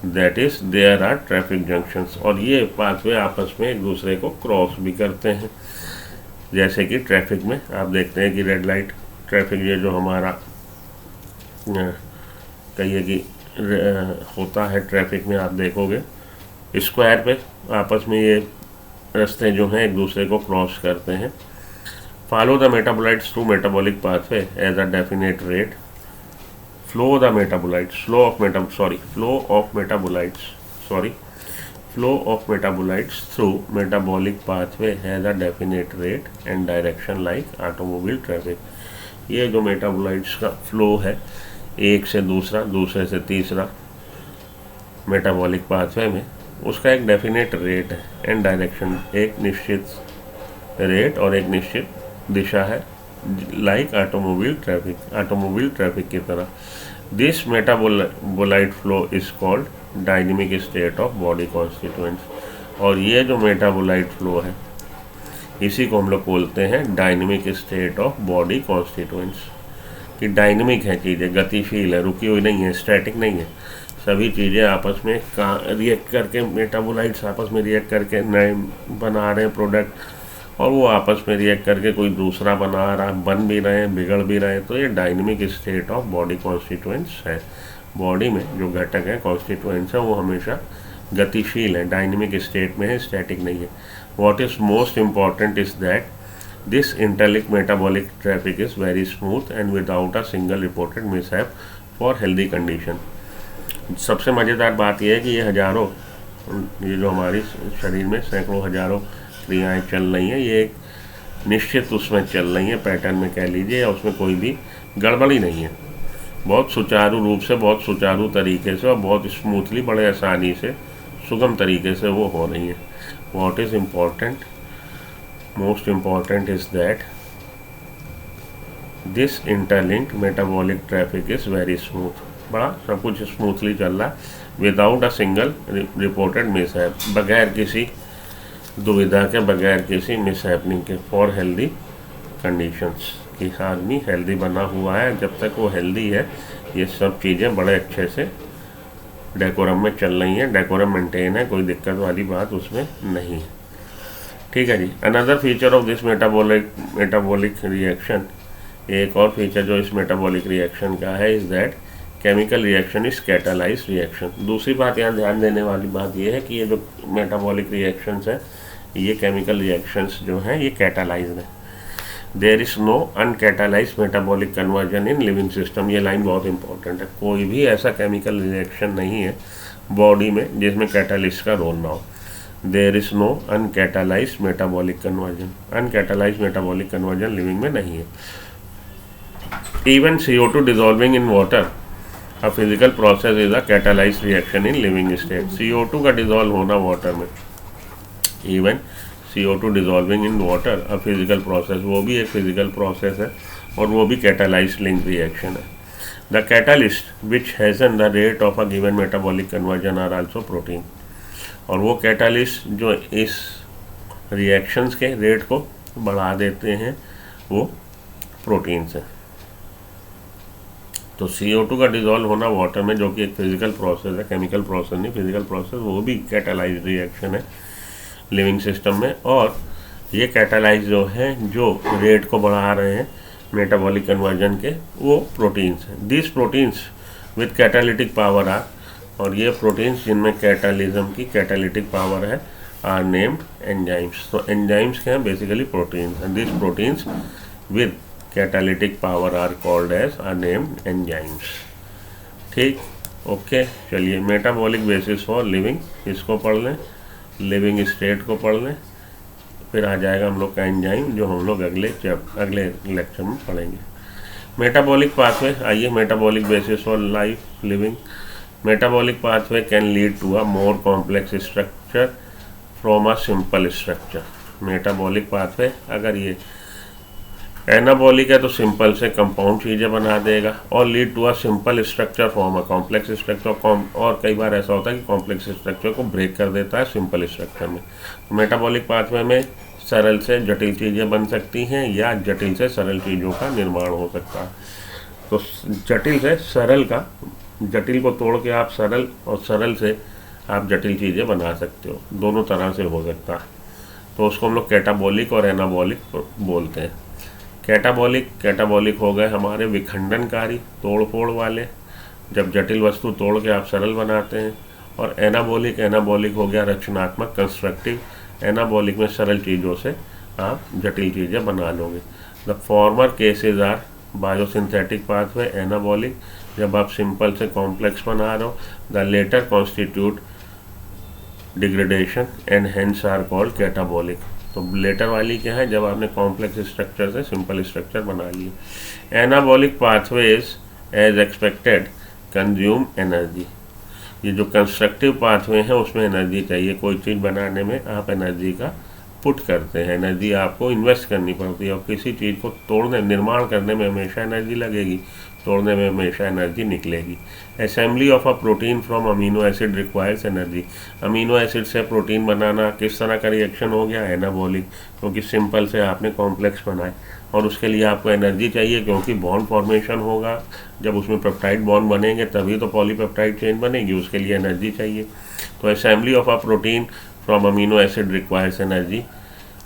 that is there are traffic junctions, और ये पाथवे आपस में एक दूसरे को क्रॉस भी करते हैं। जैसे कि ट्रैफिक में आप देखते हैं कि रेड लाइट ट्रैफिक, ये जो हमारा कहिए कि होता है ट्रैफिक में, आप देखोगे स्क्वायर पे आपस में ये रास्ते जो हैं एक दूसरे को क्रॉस करते हैं। Follow the metabolites through metabolic pathway as a definite rate. Flow of metabolites through metabolic pathway has a definite rate and direction like automobile traffic. ये जो मेटाबोलाइट्स का फ्लो है एक से दूसरा, दूसरे से तीसरा मेटाबॉलिक पाथवे में, उसका एक डेफिनेट रेट है एंड डायरेक्शन, एक निश्चित रेट और एक निश्चित दिशा है, लाइक ऑटोमोबाइल ट्रैफिक की तरह। This metabolite flow is called dynamic state of body constituents, और ये जो मेटाबोलाइट फ्लो है इसी को हम लोग बोलते हैं dynamic state of body constituents. कि डायनेमिक है चीज़ें, गतिशील है, रुकी हुई नहीं है, स्टैटिक नहीं है, सभी चीज़ें आपस में रिएक्ट करके, मेटाबोलाइट्स आपस में रिएक्ट करके नए बना रहे हैं प्रोडक्ट, और वो आपस में रिएक्ट करके कोई दूसरा बना रहा, बन भी रहे हैं, बिगड़ भी रहे हैं। तो ये dynamic state of body constituents है। बॉडी में जो घटक है, कॉन्स्टिट्यूएंट्स है, वो हमेशा गतिशील है, डायनेमिक स्टेट में है, स्टैटिक नहीं है। What is most important is that this interlinked metabolic traffic is very smooth and without a single reported mishap for healthy condition. सबसे मज़ेदार बात यह है कि ये जो हमारी शरीर में सैकड़ों हजारों क्रियाएं चल रही हैं, ये एक निश्चित उसमें चल रही हैं, पैटर्न में कह लीजिए, या उसमें कोई भी गड़बड़ी नहीं है। बहुत सुचारू रूप से, बहुत सुचारू तरीके से और बहुत स्मूथली, बड़े आसानी से, सुगम तरीके से वो हो रही है। What is important, most important is that this interlinked metabolic traffic is very smooth, बड़ा सब कुछ स्मूथली चल रहा है, without a single reported mishap, बगैर किसी दुविधा के, बगैर किसी मिसहैपनिंग के, फॉर हेल्दी कंडीशंस, कि आदमी हेल्दी बना हुआ है। जब तक वो हेल्दी है ये सब चीज़ें बड़े अच्छे से डेकोरम में चल रही हैं, डेकोरम मेंटेन है, कोई दिक्कत वाली बात उसमें नहीं है। ठीक है जी। Another feature of this metabolic reaction, एक और फीचर जो इस मेटाबॉलिक रिएक्शन का है, is that chemical reaction is catalysed reaction. दूसरी बात यहाँ ध्यान देने वाली बात यह है कि ये जो मेटाबॉलिक रिएक्शंस है, ये केमिकल रिएक्शंस जो हैं ये कैटालाइज्ड है। There is no uncatalysed metabolic conversion in living system. ये लाइन बहुत इंपॉर्टेंट है। कोई भी ऐसा केमिकल रिएक्शन नहीं है बॉडी में जिसमें कैटालिस्ट का रोल ना हो। There is no uncatalysed metabolic conversion, uncatalysed metabolic conversion living में नहीं है। Even CO2 dissolving in water, a physical process is a catalysed reaction in living state. CO2 का डिजॉल्व होना वाटर में, even CO2 dissolving in water, a physical process, वो भी एक फिजिकल प्रोसेस है और वो भी कैटालाइज्ड लिंक रिएक्शन है। The catalyst which hastens the rate of a given metabolic conversion are also protein, और वो कैटालिस्ट जो इस रिएक्शंस के रेट को बढ़ा देते हैं वो प्रोटीन्स हैं। तो CO2 का डिजॉल्व होना वाटर में, जो कि एक फिजिकल प्रोसेस है, केमिकल प्रोसेस नहीं, फिजिकल प्रोसेस, वो भी कैटालाइज्ड रिएक्शन है लिविंग सिस्टम में। और ये कैटालाइज जो है, जो रेट को बढ़ा रहे हैं मेटाबॉलिक कन्वर्जन के, वो प्रोटीन्स हैं। This proteins with catalytic power are, और ये प्रोटीन्स जिनमें कैटालिज्म की कैटालिटिक पावर है, आर नेम्ड एंजाइम्स। तो एंजाइम्स क्या हैं? Basically proteins, and this proteins with catalytic power are called as are named enzymes. ठीक, ओके। चलिए, मेटाबॉलिक बेसिस फॉर लिविंग, इसको पढ़ लें, लिविंग स्टेट को पढ़ लें, फिर आ जाएगा हम लोग का एंजाइम, जो हम लोग अगले लेक्चर में पढ़ेंगे। मेटाबॉलिक पाथवे, आइए, metabolic basis for life living. Metabolic pathway can lead to a more complex structure from a simple structure. Metabolic pathway अगर ये एनाबॉलिक है तो सिंपल से कंपाउंड चीज़ें बना देगा, और lead to a simple structure form a complex structure, और कई बार ऐसा होता है कि कॉम्प्लेक्स स्ट्रक्चर को ब्रेक कर देता है सिंपल स्ट्रक्चर में। मेटाबॉलिक पाथवे में सरल से जटिल चीज़ें बन सकती हैं, या जटिल से सरल चीज़ों का निर्माण हो सकता है। तो जटिल से सरल का जटिल को तोड़ के आप सरल, और सरल से आप जटिल चीज़ें बना सकते हो, दोनों तरह से हो सकता है। तो उसको हम लोग कैटाबॉलिक और एनाबॉलिक बोलते हैं। कैटाबॉलिक हो गए हमारे विखंडनकारी, तोड़ फोड़ वाले, जब जटिल वस्तु तोड़ के आप सरल बनाते हैं। और एनाबॉलिक हो गया रचनात्मक, कंस्ट्रक्टिव। एनाबॉलिक में सरल चीज़ों से आप जटिल चीज़ें बना लोगे। The former cases are biosynthetic pathway, anabolic, जब आप सिंपल से कॉम्प्लेक्स बना रहे हो। The latter constitute degradation and hence are called catabolic. तो लेटर वाली क्या है, जब आपने कॉम्प्लेक्स स्ट्रक्चर से सिंपल स्ट्रक्चर बना लिए। Anabolic pathways as expected consume energy. ये जो कंस्ट्रक्टिव पाथवे हैं उसमें एनर्जी चाहिए, कोई चीज़ बनाने में आप एनर्जी का पुट करते हैं, एनर्जी आपको इन्वेस्ट करनी पड़ती है। और किसी चीज़ को तोड़ने, निर्माण करने में हमेशा एनर्जी लगेगी, तोड़ने में हमेशा एनर्जी निकलेगी। Assembly of a protein from amino acid requires energy. Amino acid से प्रोटीन बनाना किस तरह का रिएक्शन हो गया, एनाबॉलिक, क्योंकि सिंपल से आपने कॉम्प्लेक्स बनाए और उसके लिए आपको एनर्जी चाहिए, क्योंकि बॉन्ड फॉर्मेशन होगा, जब उसमें पेप्टाइड बॉन्ड बनेंगे तभी तो पॉलीपेप्टाइड चेन बनेगी, उसके लिए एनर्जी चाहिए। तो assembly of a protein from amino acid requires energy.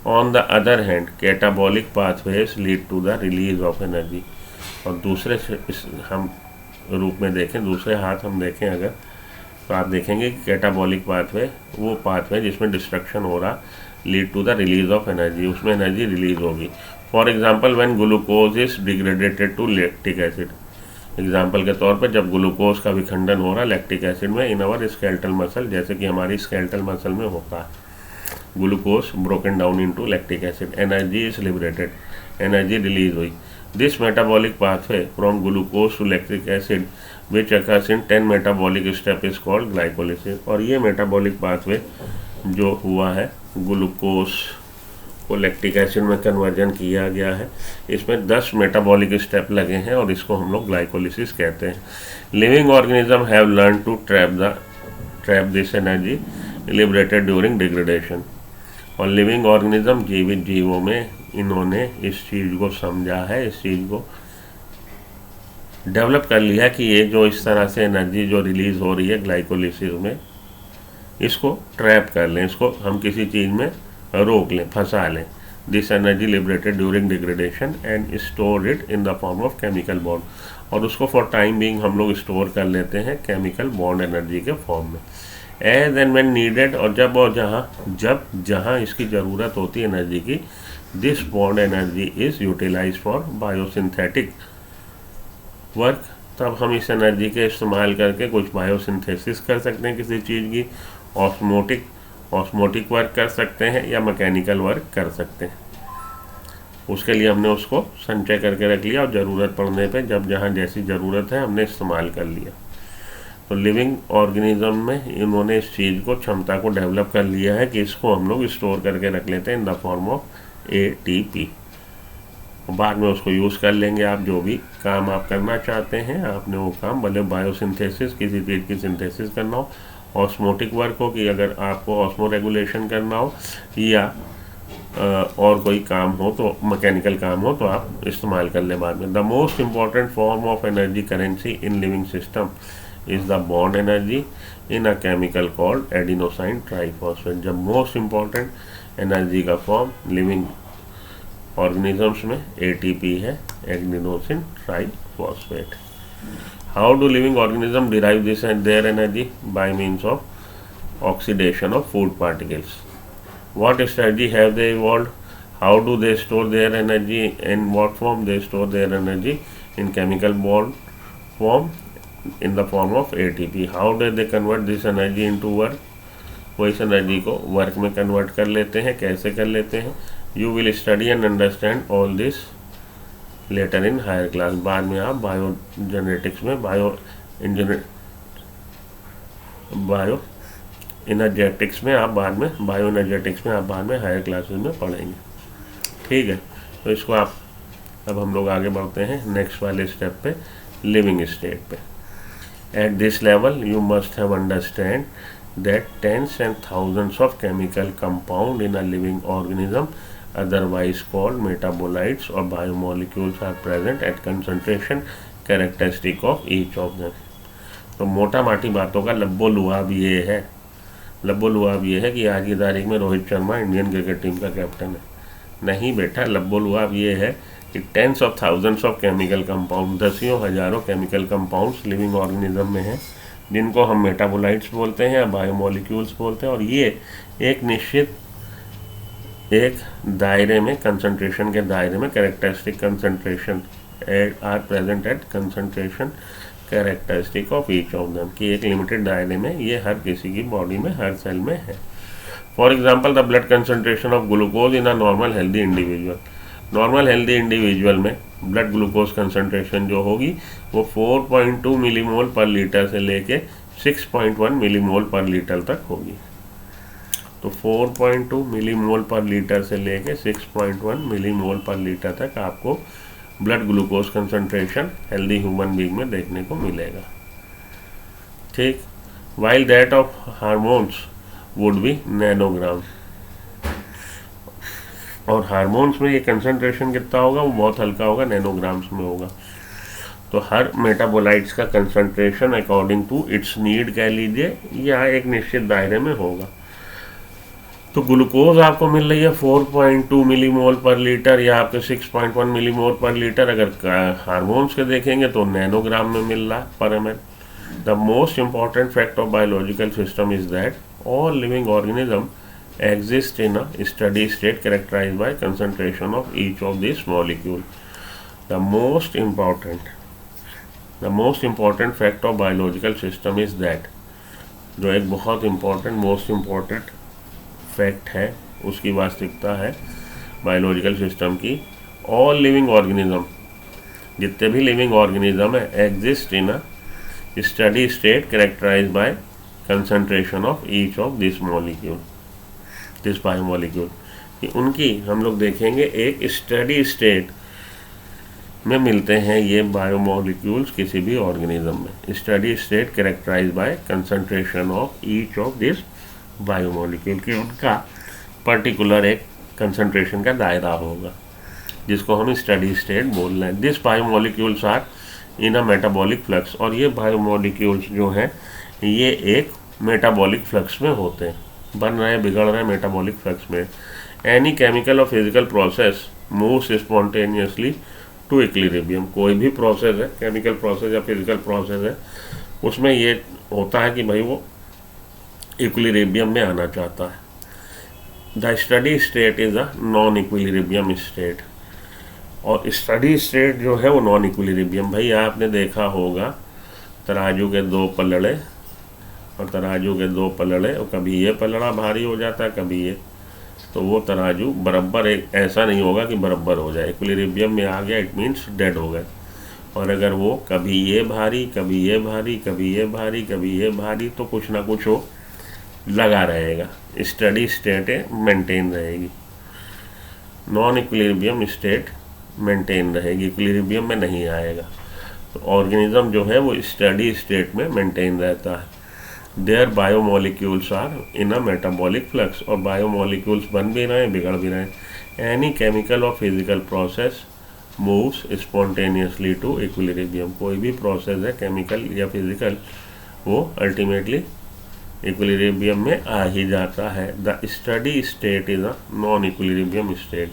On the other hand catabolic pathways lead to the release of energy. और दूसरे हम रूप में देखें, दूसरे हाथ हम देखें अगर, तो आप देखेंगे कि कैटाबॉलिक पाथवे वो पाथवे जिसमें डिस्ट्रक्शन हो रहा, lead to the release of energy, उसमें एनर्जी रिलीज होगी। For example when glucose is degradated to lactic acid. Example के तौर पर जब ग्लूकोज का विखंडन हो रहा लैक्टिक एसिड में इन अवर स्केलेटल मसल, जैसे कि हमारी स्केलेटल मसल में होता है, glucose broken down into lactic acid, energy is liberated, energy release हुई। This metabolic pathway from glucose to lactic acid which occurs in 10 metabolic step is called glycolysis. और ये मेटाबॉलिक पाथवे जो हुआ है, ग्लूकोज को लैक्टिक एसिड में कन्वर्जन किया गया है, इसमें 10 मेटाबॉलिक स्टेप लगे हैं और इसको हम लोग ग्लाइकोलिसिस कहते हैं। Living organism have learn to trap this energy liberated during degradation. और लिविंग ऑर्गेनिज्म, जीवित जीवों में इन्होंने इस चीज़ को समझा है, इस चीज़ को डेवलप कर लिया कि ये जो इस तरह से एनर्जी जो रिलीज़ हो रही है ग्लाइकोलिसिस में, इसको ट्रैप कर लें, इसको हम किसी चीज़ में रोक लें, फंसा लें। This energy liberated during degradation and store it in the form of chemical bond. और उसको फॉर टाइम बीइंग हम लोग स्टोर कर लेते हैं केमिकल बॉन्ड एनर्जी के फॉर्म में। एज एंड व्हेन नीडेड, और जहाँ इसकी ज़रूरत होती है एनर्जी की, this bond energy is utilise for biosynthetic work. तब हम इस एनर्जी के इस्तेमाल करके कुछ बायोसिंथेसिस कर सकते हैं किसी चीज़ की, ऑस्मोटिक वर्क कर सकते हैं या मैकेनिकल वर्क कर सकते हैं। उसके लिए हमने उसको संचय करके रख लिया और ज़रूरत पड़ने पे जब जहाँ जैसी ज़रूरत है हमने इस्तेमाल कर लिया। तो लिविंग ऑर्गेनिज्म में इन्होंने इस चीज़ को, क्षमता को डेवलप कर लिया है कि इसको हम लोग स्टोर करके रख लेते हैं in the form of ATP। बाद में उसको यूज़ कर लेंगे। आप जो भी काम आप करना चाहते हैं, आपने वो काम, भले बायोसिंथेसिस, किसी चीज़ की सिंथेसिस करना हो, ऑस्मोटिक वर्क हो कि अगर आपको ऑस्मो रेगुलेशन करना हो, या और कोई काम हो, तो मैकेनिकल काम हो, तो आप इस्तेमाल कर लें बाद में। The most important form of energy currency in living system is the bond energy in a chemical called adenosine triphosphate. जब मोस्ट इम्पॉर्टेंट एनर्जी का फॉर्म लिविंग ऑर्गेनिजम्स में ATP है, adenosine triphosphate. How do living organism derive this and their energy? Bye means of oxidation of food particles. What strategy have they evolved? How do they store their energy? In what form they store their energy? In chemical bond form, in the form of ATP. How do they convert this energy into work? वो इस एनर्जी को वर्क में कन्वर्ट कर लेते हैं। कैसे कर लेते हैं? You will study and understand all this later in higher class. बाद में आप बायोजेनेटिक्स में, एनर्जेटिक्स में आप बाद में, बायो एनर्जेटिक्स में आप बाद में हायर क्लासेस में पढ़ेंगे। ठीक है, तो इसको आप, अब हम लोग आगे बढ़ते हैं नेक्स्ट वाले स्टेप पे, लिविंग स्टेट पे। At this level you must have understand that tens and thousands of chemical compound in a living organism, otherwise called metabolites और biomolecules, are present at concentration characteristic of each of them. तो मोटा माटी बातों का लब्बो लुआब ये है, लब्बो लुआब ये है कि आज की तारीख में Rohit Sharma Indian cricket team का कैप्टन है। नहीं बेटा, लब्बो लुआब ये है कि tens of thousands of chemical compound, दसियों हजारों केमिकल कंपाउंड्स लिविंग ऑर्गेनिज्म में हैं, जिनको हम मेटाबोलाइट्स बोलते हैं या बायोमोलिक्यूल्स बोलते हैं। और ये एक निश्चित एक दायरे में, कंसंट्रेशन के दायरे में, characteristic concentration are present at concentration characteristic of each of them, कि एक लिमिटेड दायरे में ये हर किसी की बॉडी में, हर सेल में है। For example the blood concentration of glucose in a normal healthy individual, normal healthy individual में ब्लड ग्लूकोज कंसंट्रेशन जो होगी वो 4.2 मिलीमोल पर लीटर से लेके 6.1 मिलीमोल पर लीटर तक होगी। तो 4.2 मिलीमोल पर लीटर से लेके 6.1 मिलीमोल पर लीटर तक आपको blood glucose concentration healthy human being में देखने को मिलेगा। ठीक, while that of hormones would be nanogram. और हार्मोन्स में ये कंसंट्रेशन कितना होगा, वो बहुत हल्का होगा, नैनोग्राम्स में होगा। तो हर मेटाबोलाइट्स का concentration according to its need कह लीजिए, या एक निश्चित दायरे में होगा। तो ग्लूकोज आपको मिल रही है 4.2 मिलीमोल पर लीटर या आपके 6.1 मिलीमोल पर लीटर। अगर हार्मोन्स के देखेंगे तो नैनोग्राम में मिल रहा है पर M L. The most important fact of biological system is that all living organism exist in a steady state characterized by concentration of each of these molecule. The most important fact of biological system is that, जो एक बहुत important most important fact है, उसकी वास्तविकता है बायोलॉजिकल सिस्टम की, all living organism, जितने भी लिविंग ऑर्गेनिज्म है, exist in a steady state characterized by concentration of each of this molecule, this biomolecule, कि उनकी हम लोग देखेंगे एक स्टडी स्टेट में मिलते हैं ये बायोमोलिक्यूल्स किसी भी ऑर्गेनिज्म में। Study state characterise by concentration of each of this biomolecule, कि उनका पर्टिकुलर एक कंसंट्रेशन का दायरा होगा, जिसको हम स्टडी स्टेट बोल रहे हैं। This biomolecules are in a metabolic flux, और ये बायोमोलिक्यूल्स जो हैं ये एक मेटाबॉलिक फ्लक्स में होते हैं, बन रहे हैं, बिगड़ रहे हैं मेटाबॉलिक फ्लक्स में। Any chemical or physical process moves spontaneously to equilibrium, कोई भी प्रोसेस है, केमिकल प्रोसेस या फिजिकल प्रोसेस है, उसमें ये होता है कि भाई वो इक्विलिब्रियम में आना चाहता है। The steady state is a non equilibrium state, और स्टडी स्टेट जो है वो नॉन इक्विलिब्रियम, भाई आपने देखा होगा तराजू के दो पलड़े, और तराजू के दो पलड़े, और कभी ये पलड़ा भारी हो जाता है, कभी ये, तो वो तराजू बराबर एक ऐसा नहीं होगा कि बराबर हो जाए। इक्विलिब्रियम में आ गया इट मीन्स डेड हो गए। और अगर वो कभी ये भारी, कभी ये भारी, कभी ये भारी, कभी ये भारी, तो कुछ ना कुछ वो लगा रहेगा, स्टडी स्टेट मेंटेन रहेगी, नॉन इक्विलिब्रियम स्टेट मेंटेन रहेगी, इक्विलिब्रियम में नहीं आएगा। तो ऑर्गेनिज्म जो है वो स्टडी स्टेट में मेंटेन रहता है। Their biomolecules are in a metabolic flux, और बायोमोलिक्यूल्स बन भी रहे हैं, बिगड़ भी रहे हैं। Any chemical or physical process moves spontaneously to equilibrium, कोई भी प्रोसेस है केमिकल या फिजिकल, वो अल्टीमेटली इक्विलिब्रियम में आ ही जाता है। The steady state is a non equilibrium state.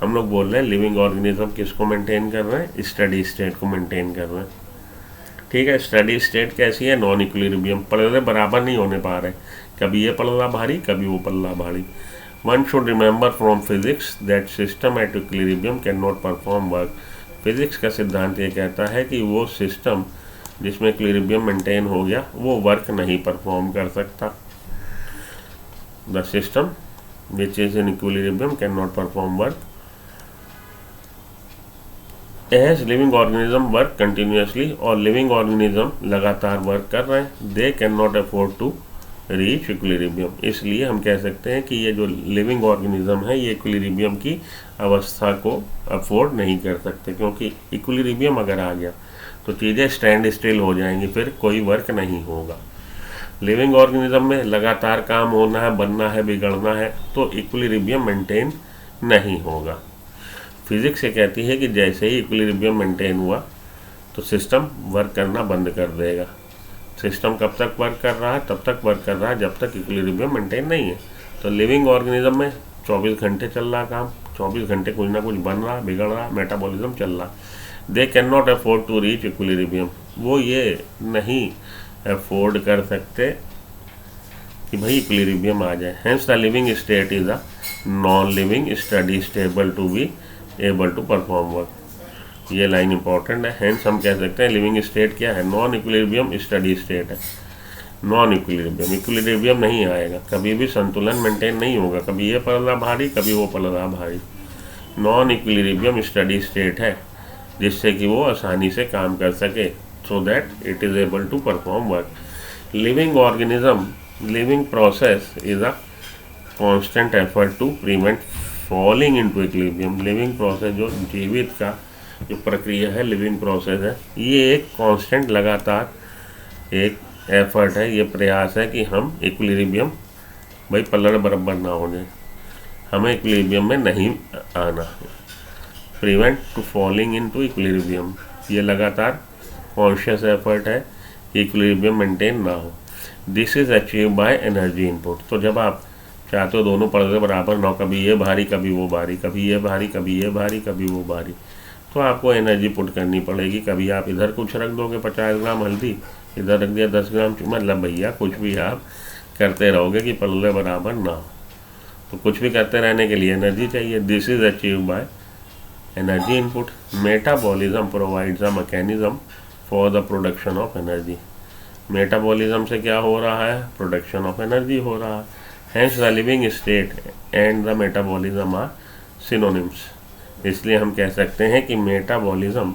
हम लोग बोल रहे हैं लिविंग ऑर्गेनिज्म किसको मेंटेन कर रहे हैं, स्टडी स्टेट को मेंटेन कर रहे हैं। ठीक है, स्टडी स्टेट कैसी है, नॉन इक्विलिब्रियम, पलड़े बराबर नहीं होने पा रहे, कभी ये पलड़ा भारी, कभी वो पलड़ा भारी। One should remember from physics that system at equilibrium can not perform work. Physics का सिद्धांत ये कहता है कि वो सिस्टम जिसमें इक्विलिब्रियम मेंटेन हो गया वो वर्क नहीं परफॉर्म कर सकता। The system which is in equilibrium can not perform work as living organism work continuously, और लिविंग ऑर्गेनिज्म लगातार वर्क कर रहे हैं, they can not afford to reach equilibrium. इसलिए हम कह सकते हैं कि ये जो लिविंग ऑर्गेनिज्म है ये इक्विलिब्रियम की अवस्था को अफोर्ड नहीं कर सकते, क्योंकि इक्विलिब्रियम अगर आ गया तो चीज़ें स्टैंड स्टिल हो जाएंगी, फिर कोई वर्क नहीं होगा। लिविंग ऑर्गेनिज्म में लगातार काम होना है, बनना है, बिगड़ना है, तो इक्विलिब्रियम मेंटेन नहीं होगा। फिजिक्स ये कहती है कि जैसे ही इक्विलिब्रियम मेंटेन हुआ तो सिस्टम वर्क करना बंद कर देगा। सिस्टम कब तक वर्क कर रहा है? तब तक वर्क कर रहा है जब तक इक्विलिब्रियम मेंटेन नहीं है। तो लिविंग ऑर्गेनिज्म में 24 घंटे चल रहा काम, 24 घंटे कुछ ना कुछ बन रहा, बिगड़ रहा, मेटाबॉलिज्म चल रहा। They can not afford to reach equilibrium, वो ये नहीं अफोर्ड कर सकते कि भाई इक्विलिब्रियम आ जाए। Hence the living state is a non living study stable to be able to perform work. ये लाइन इंपॉर्टेंट है। हेंस हम कह सकते हैं लिविंग स्टेट क्या है? नॉन इक्विलिब्रियम स्टडी स्टेट है। नॉन इक्विलिब्रियम, इक्विलिब्रियम नहीं आएगा, कभी भी संतुलन मेंटेन नहीं होगा, कभी ये पल रहा भारी, कभी वो पल रहा भारी। नॉन इक्विलिब्रियम स्टडी स्टेट है जिससे कि वो आसानी से काम कर सके, so that it is able to perform work. Living organism, living process is a constant effort to prevent falling into equilibrium. Living process, जो जीवित का जो प्रक्रिया है, लिविंग प्रोसेस है, ये एक कांस्टेंट लगातार एक एफर्ट है, ये प्रयास है कि हम इक्विलिब्रियम भाई पलड़ बराबर ना हो जाए, हमें इक्विलिब्रियम में नहीं आना है। Prevent to falling into equilibrium, ये लगातार कॉन्शियस एफर्ट है कि इक्विलिब्रियम मेंटेन ना हो। This is achieve by energy input. तो जब आप चाहते हो दोनों पलड़े बराबर ना हो, कभी ये भारी कभी वो भारी, कभी ये भारी कभी ये भारी कभी वो भारी, तो आपको एनर्जी पुट करनी पड़ेगी। कभी आप इधर कुछ रख दोगे 50 ग्राम हल्दी, इधर रख दिया 10 ग्राम, मतलब भैया कुछ भी आप करते रहोगे कि पलड़े बराबर ना हो। तो कुछ भी करते रहने के लिए एनर्जी चाहिए। This is achieve by energy input. Metabolism provides a mechanism for the production of energy. Metabolism से क्या हो रहा है? प्रोडक्शन ऑफ एनर्जी हो रहा है। Hence the living state and the metabolism are synonyms. इसलिए हम कह सकते हैं कि मेटाबॉलिज्म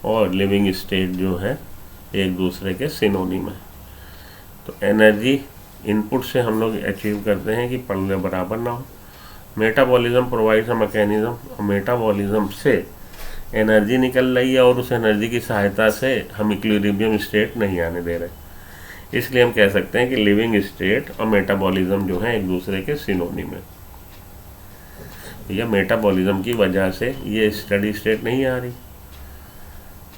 और लिविंग स्टेट जो है एक दूसरे के सिनोनिम है। तो एनर्जी इनपुट से हम लोग अचीव करते हैं कि पलड़े बराबर ना हो। Metabolism provides a mechanism, metabolism से एनर्जी निकल रही है और उस एनर्जी की सहायता से हम इक्विलिब्रियम स्टेट नहीं आने दे रहे। इसलिए हम कह सकते हैं कि लिविंग स्टेट और मेटाबॉलिज्म जो है एक दूसरे के सिनोनिम है। या मेटाबॉलिज्म की वजह से ये स्टडी स्टेट नहीं आ रही।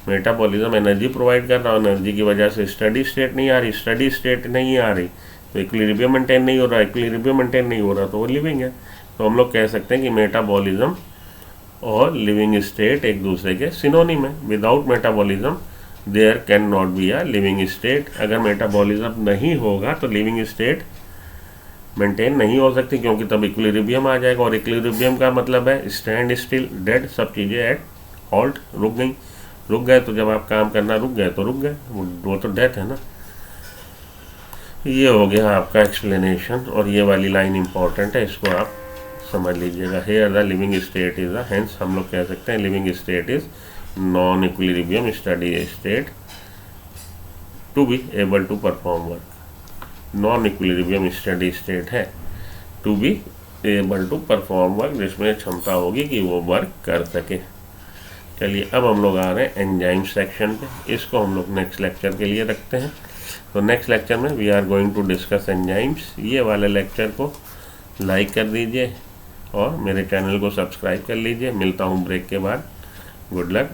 मेटाबॉलिज्म एनर्जी प्रोवाइड कर रहा है, एनर्जी की वजह से स्टडी स्टेट नहीं आ रही, स्टडी स्टेट नहीं आ रही तो इक्विलिब्रियम मेंटेन नहीं हो रहा, इक्विलिब्रियम मेंटेन नहीं हो रहा तो वो लिविंग है। तो हम लोग कह सकते हैं कि मेटाबॉलिज्म और लिविंग स्टेट एक दूसरे के सिनोनिम है। Without metabolism there can not be a living state. अगर मेटाबॉलिज्म नहीं होगा तो लिविंग स्टेट मेंटेन नहीं हो सकती, क्योंकि तब इक्विलिब्रियम आ जाएगा, और इक्विलिब्रियम का मतलब है स्टैंड स्टिल, डेड, सब चीज़ें एट हॉल्ट, रुक गई। रुक गए तो जब आप काम करना रुक गए तो रुक गए, वो तो डेथ है ना। ये हो गया आपका एक्सप्लेनेशन, और ये वाली लाइन इंपॉर्टेंट है, इसको आप समझ लीजिएगा। Here the living state is the, hence हम लोग कह सकते हैं living state is non equilibrium study state to be able to perform work. Non equilibrium study state है to be able to perform work, जिसमें क्षमता होगी कि वो वर्क कर सके। चलिए अब हम लोग आ रहे हैं एंजाइम सेक्शन पे, इसको हम लोग नेक्स्ट लेक्चर के लिए रखते हैं। तो नेक्स्ट लेक्चर में we are going to discuss enzymes. ये वाले लेक्चर को लाइक कर दीजिए और मेरे चैनल को सब्सक्राइब कर लीजिए। मिलता हूँ ब्रेक के बाद। Good luck.